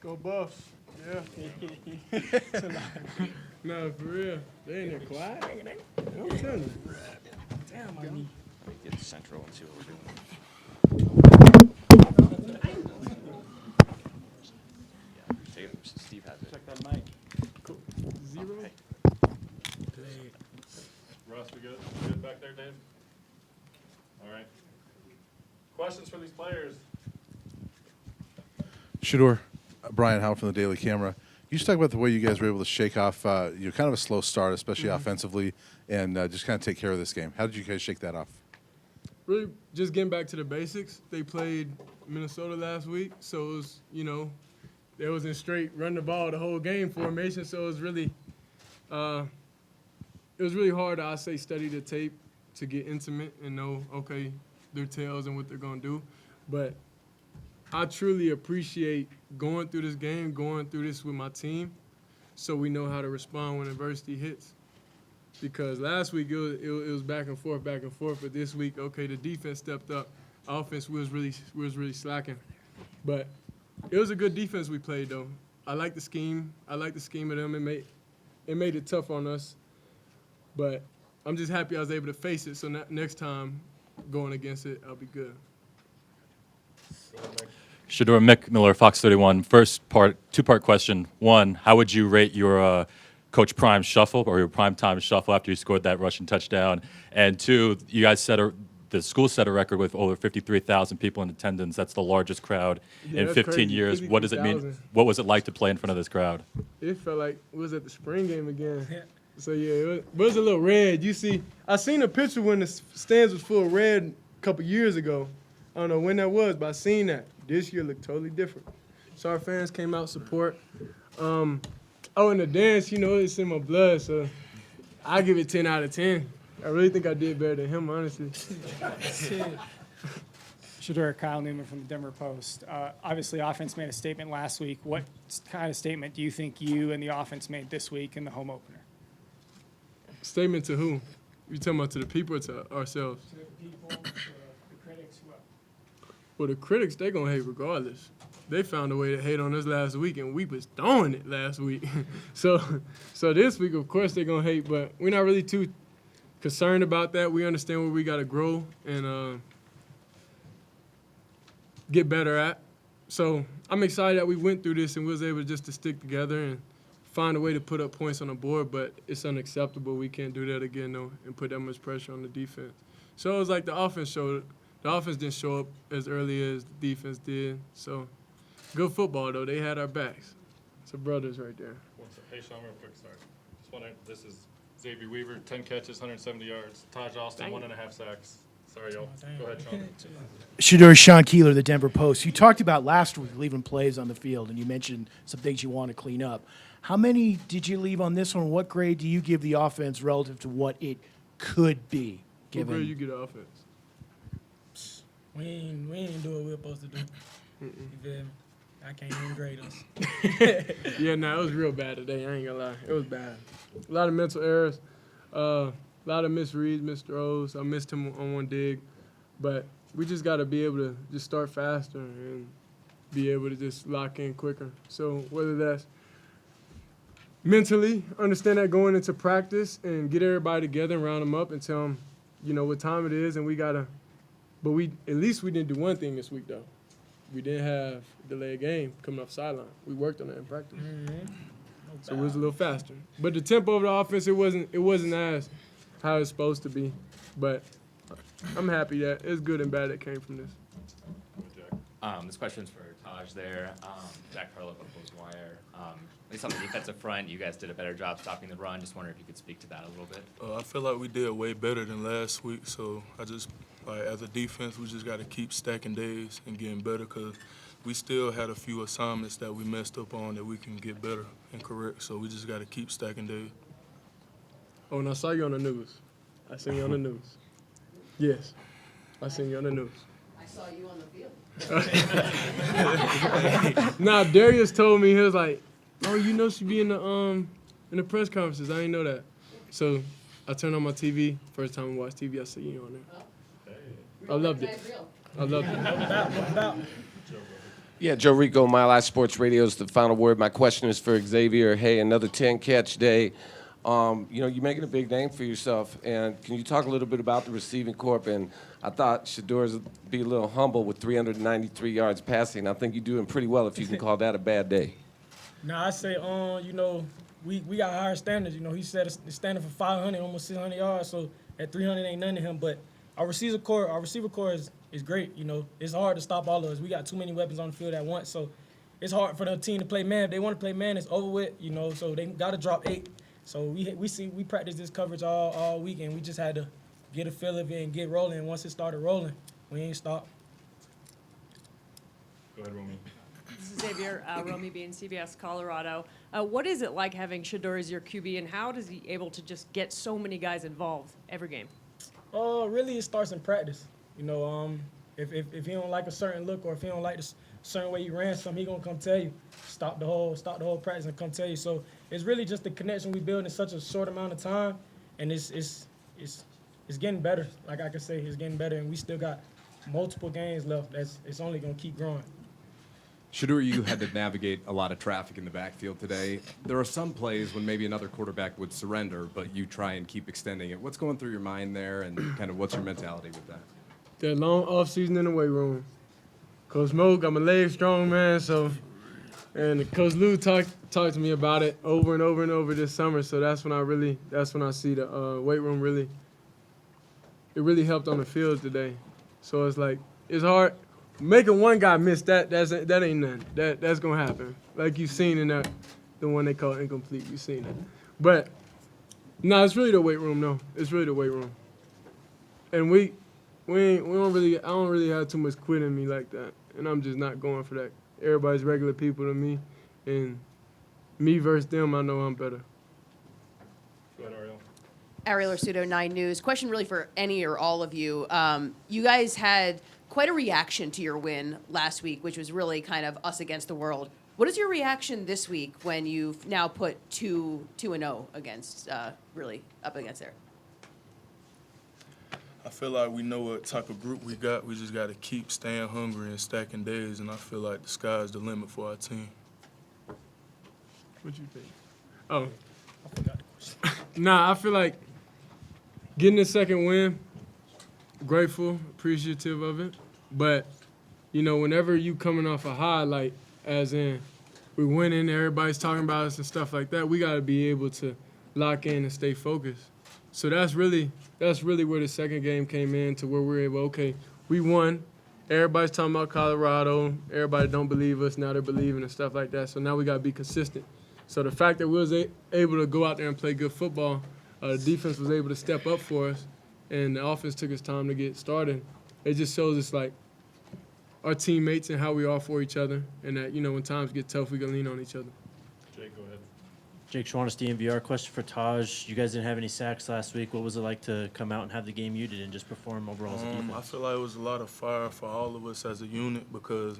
Go Buffs. Yeah. No, for real. They in there quiet. I'm telling you. Damn, my knee. Let me get central and see what we're doing. Yeah, Steve has it. Check that mic. Cool. 0. Hey. Russ, we good? Good back there, Dave? All right. Questions for these players? Shedeur, Brian Howard from the Daily Camera. You just talk about the way you guys were able to shake off kind of a slow start, especially offensively, and just kind of take care of this game. How did you guys shake that off? Really just getting back to the basics. They played Minnesota last week, so it was, they was in straight run the ball the whole game formation, so it was really hard to, I say, study the tape to get intimate and know, okay, their tails and what they're going to do. But I truly appreciate going through this game, going through this with my team, so we know how to respond when adversity hits. Because last week it was back and forth, but this week, okay, the defense stepped up. Offense was really slacking. But it was a good defense we played, though. I like the scheme. I like the scheme of them. It made it tough on us. But I'm just happy I was able to face it, so next time going against it, I'll be good. Shedeur, Mick Miller, Fox 31. First part, two-part question. One, how would you rate your Coach Prime shuffle or your primetime shuffle after you scored that rushing touchdown? And two, you guys the school set a record with over 53,000 people in attendance. That's the largest crowd in 15 crazy. years. What does it mean? What was it like to play in front of this crowd? It felt like we was at the spring game again. So, yeah, it was a little red. I seen a picture when the stands was full of red a couple years ago. I don't know when that was, but I seen that. This year looked totally different. So our fans came out support. And the dance, it's in my blood, so I give it 10 out of 10. I really think I did better than him, honestly. Shedeur, Kyle Newman from the Denver Post. Obviously, offense made a statement last week. What kind of statement do you think you and the offense made this week in the home opener? Statement to who? You talking about to the people or to ourselves? To the people, to the critics, what? Well, the critics, they going to hate regardless. They found a way to hate on us last week, and we was throwing it last week. so this week, of course, they're going to hate, but we're not really too concerned about that. We understand where we got to grow and get better at. So I'm excited that we went through this and we was able just to stick together and find a way to put up points on the board, but it's unacceptable. We can't do that again, though, and put that much pressure on the defense. So it was like the offense didn't show up as early as the defense did. So good football, though. They had our backs. It's the brothers right there. Hey, Sean, real quick, sorry. This is Xavier Weaver, 10 catches, 170 yards. Taijh, Alston, 1.5 sacks. Sorry, y'all. Go ahead, Sean. Shedeur, Sean Keeler, the Denver Post. You talked about last week leaving plays on the field, and you mentioned some things you want to clean up. How many did you leave on this one? What grade do you give the offense relative to what it could be? What grade you get offense? We ain't do what we're supposed to do. You feel me? I can't even grade us. Yeah, it was real bad today. I ain't gonna lie. It was bad. A lot of mental errors, a lot of misreads, missed throws. I missed him on one dig. But we just got to be able to just start faster and be able to just lock in quicker. So whether that's mentally, understand that going into practice and get everybody together and round them up and tell them, what time it is and we got to – but at least we didn't do one thing this week, though. We didn't have delayed game coming off sideline. We worked on that in practice. So it was a little faster. But the tempo of the offense, it wasn't as how it's supposed to be. But I'm happy that it's good and bad that came from this. This question's for Taijh there. Jack Harlow, Buffalo's Wire. At least on the defensive front, you guys did a better job stopping the run. Just wondering if you could speak to that a little bit. I feel like we did way better than last week, so as a defense, we just got to keep stacking days and getting better because we still had a few assignments that we messed up on that we can get better and correct, so we just got to keep stacking days. Oh, and I saw you on the news. I seen you on the news. Yes, I seen you on the news. I saw you on the field. Now, Darius told me, he was like, oh, she be in the press conferences. I didn't know that. So I turned on my TV. First time I watched TV, I see you on there. I loved it. I loved it. Yeah, Joe Rico, Mile High Sports Radio is the final word. My question is for Xavier. Hey, another 10-catch day. You're making a big name for yourself, and can you talk a little bit about the receiving corps? And I thought Shedeur's be a little humble with 393 yards passing. I think you're doing pretty well if you can call that a bad day. Now I say, we got higher standards. He set a standard for 500, almost 600 yards. So at 300 ain't none to him. But our receiver core is great. It's hard to stop all of us. We got too many weapons on the field at once. So it's hard for the team to play man. If they want to play man, it's over with. So they got to drop 8. So we practiced this coverage all week, and we just had to get a feel of it and get rolling. And once it started rolling, we ain't stopped. Go ahead, Romy. This is Xavier, Romy being CBS Colorado. What is it like having Shedeur as your QB, and how is he able to just get so many guys involved every game? Really, it starts in practice. If he don't like a certain look or if he don't like the certain way you ran something, he gonna come tell you. Stop the whole practice and come tell you. So it's really just the connection we build in such a short amount of time, and it's getting better. Like I can say, it's getting better, and we still got multiple games left. It's only gonna keep growing. Shedeur, you had to navigate a lot of traffic in the backfield today. There are some plays when maybe another quarterback would surrender, but you try and keep extending it. What's going through your mind there, and kind of what's your mentality with that? That long off season in the weight room. Coach Mo got my legs strong, man. And Coach Lou talked to me about it over and over and over this summer. So that's when I see the weight room really helped on the field today. So it's like, it's hard. Making one guy miss that ain't nothing. That's gonna happen. Like you've seen in the one they call incomplete. You've seen it. But no, it's really the weight room. No, it's really the weight room. And I don't really have too much quit in me like that. And I'm just not going for that. Everybody's regular people to me, and me versus them, I know I'm better. Go ahead, Ariel. Ariel Arsudo, 9 News. Question really for any or all of you. You guys had quite a reaction to your win last week, which was really kind of us against the world. What is your reaction this week when you've now put 2-0 against, really up against there? I feel like we know what type of group we got. We just got to keep staying hungry and stacking days, and I feel like the sky's the limit for our team. What you think? Oh. Nah, I feel like getting the second win, grateful, appreciative of it. But, whenever you coming off a high, like, as in we winning, everybody's talking about us and stuff like that, we got to be able to lock in and stay focused. So that's really where the second game came in, to where we're able, okay, we won. Everybody's talking about Colorado. Everybody don't believe us. Now they're believing and stuff like that. So now we got to be consistent. So the fact that we was able to go out there and play good football, the defense was able to step up for us, and the offense took us time to get started. It just shows us, like, our teammates and how we are for each other, and that, when times get tough, we can lean on each other. Jake, go ahead. Jake Schwannis, DMVR. Question for Taijh. You guys didn't have any sacks last week. What was it like to come out and have the game you did and just perform overall as a defense? I feel like it was a lot of fire for all of us as a unit, because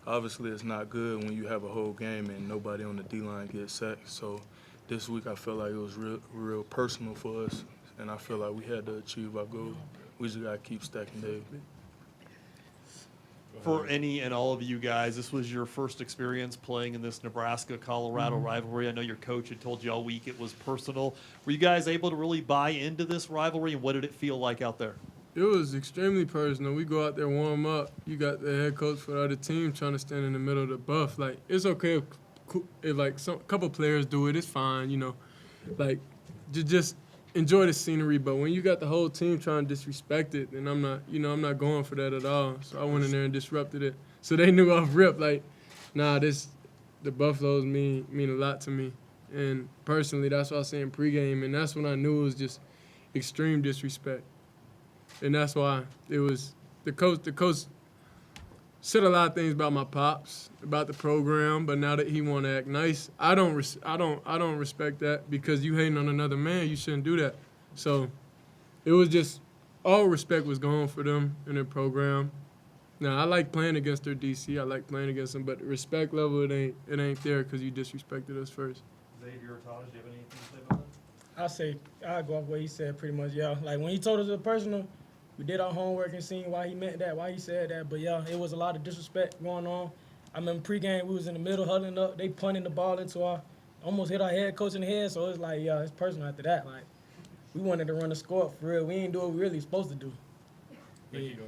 obviously it's not good when you have a whole game and nobody on the D-line gets sacked. So this week I feel like it was real personal for us, and I feel like we had to achieve our goal. We just got to keep stacking days. For any and all of you guys, this was your first experience playing in this Nebraska-Colorado rivalry. I know your coach had told you all week it was personal. Were you guys able to really buy into this rivalry, and what did it feel like out there? It was extremely personal. We go out there, warm up. You got the head coach for the other team trying to stand in the middle of the buff. Like, it's okay if like, a couple players do it. It's fine, Like, just enjoy the scenery. But when you got the whole team trying to disrespect it, then I'm not going for that at all. So I went in there and disrupted it. So they knew off rip, like, nah, the Buffaloes mean a lot to me. And personally, that's what I was saying pregame, and that's when I knew it was just extreme disrespect. And that's why it was the coach said a lot of things about my pops, about the program, but now that he want to act nice, I don't respect that, because you hating on another man, you shouldn't do that. So it was just, all respect was gone for them and their program. Now I like playing against their DC, I like playing against them, but the respect level, it ain't there, because you disrespected us first. Xavier or Taijh, do you have anything to say about that? I'll go off what he said pretty much, yeah. Like, when he told us it was personal, we did our homework and seen why he meant that, why he said that. But, yeah, it was a lot of disrespect going on. I remember pregame, we was in the middle huddling up. They punting the ball into almost hit our head coach in the head. So it's like, yeah, it's personal after that. Like, we wanted to run the score up for real. We ain't do what we really supposed to do. Nikki, go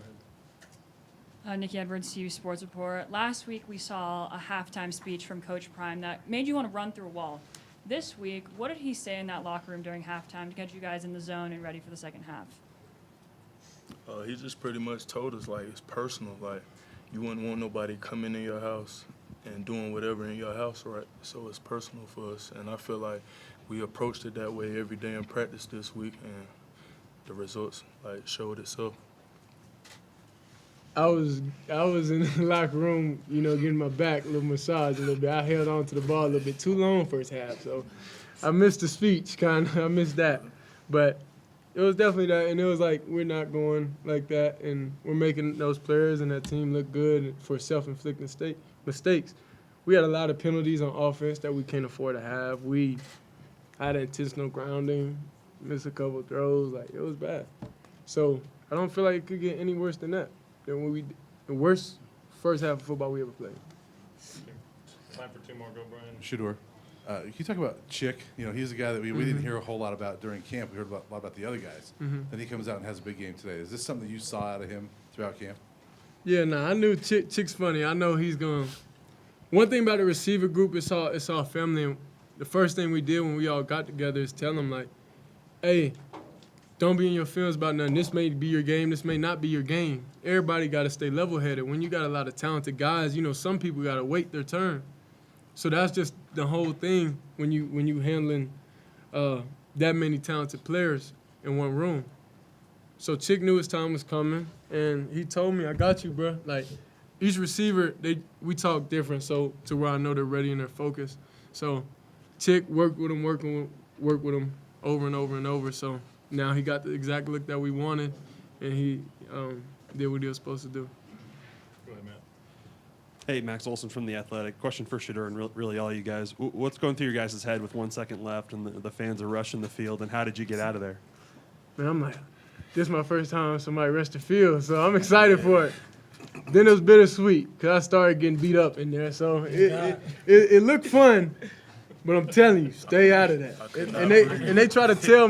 ahead. Nikki Edwards, CU Sports Report. Last week we saw a halftime speech from Coach Prime that made you want to run through a wall. This week, what did he say in that locker room during halftime to get you guys in the zone and ready for the second half? He just pretty much told us, like, it's personal. Like, you wouldn't want nobody coming in your house and doing whatever in your house, right? So it's personal for us. And I feel like we approached it that way every day in practice this week, and the results, like, showed itself. I was in the locker room, you know, getting my back, a little massage a little bit. I held on to the ball a little bit too long first half, so I missed the speech, kind of. I missed that. But it was definitely that, and it was like, we're not going like that, and we're making those players and that team look good for self-inflicted mistakes. We had a lot of penalties on offense that we can't afford to have. We had intentional grounding, missed a couple throws. Like, it was bad. So I don't feel like it could get any worse than that. The worst first half of football we ever played. Time for two more. Go, Brian. Shedeur, can you talk about Chick? You know, he's a guy that we didn't hear a whole lot about during camp. We heard a lot about the other guys. Then he comes out and has a big game today. Is this something that you saw out of him throughout camp? Yeah, I knew Chick's funny. I know he's going. One thing about the receiver group, it's all family. And the first thing we did when we all got together is tell them, like, hey, don't be in your feelings about nothing. This may be your game. This may not be your game. Everybody got to stay level-headed. When you got a lot of talented guys, you know, some people got to wait their turn. So that's just the whole thing when you handling that many talented players in one room. So Chick knew his time was coming, and he told me, I got you, bro. Like, each receiver, we talk different, so to where I know they're ready and they're focused. So Chick worked with him over and over and over. So now he got the exact look that we wanted, and he did what he was supposed to do. Go ahead, Matt. Hey, Max Olson from The Athletic. Question for Shedeur and really all you guys. What's going through your guys' head with 1 second left and the fans are rushing the field, and how did you get out of there? Man, I'm like, this is my first time somebody rushed the field, so I'm excited for it. Then it was bittersweet because I started getting beat up in there, so it looked fun, but I'm telling you, stay out of that. And they try to tell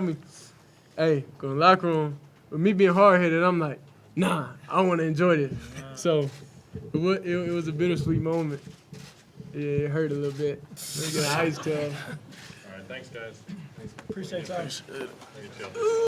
me, hey, go in the locker room. With me being hard-headed, I'm like, nah, I want to enjoy this. So it was a bittersweet moment. Yeah, it hurt a little bit. They get an ice towel. All right, thanks, guys. Appreciate y'all. Thank you, Chill.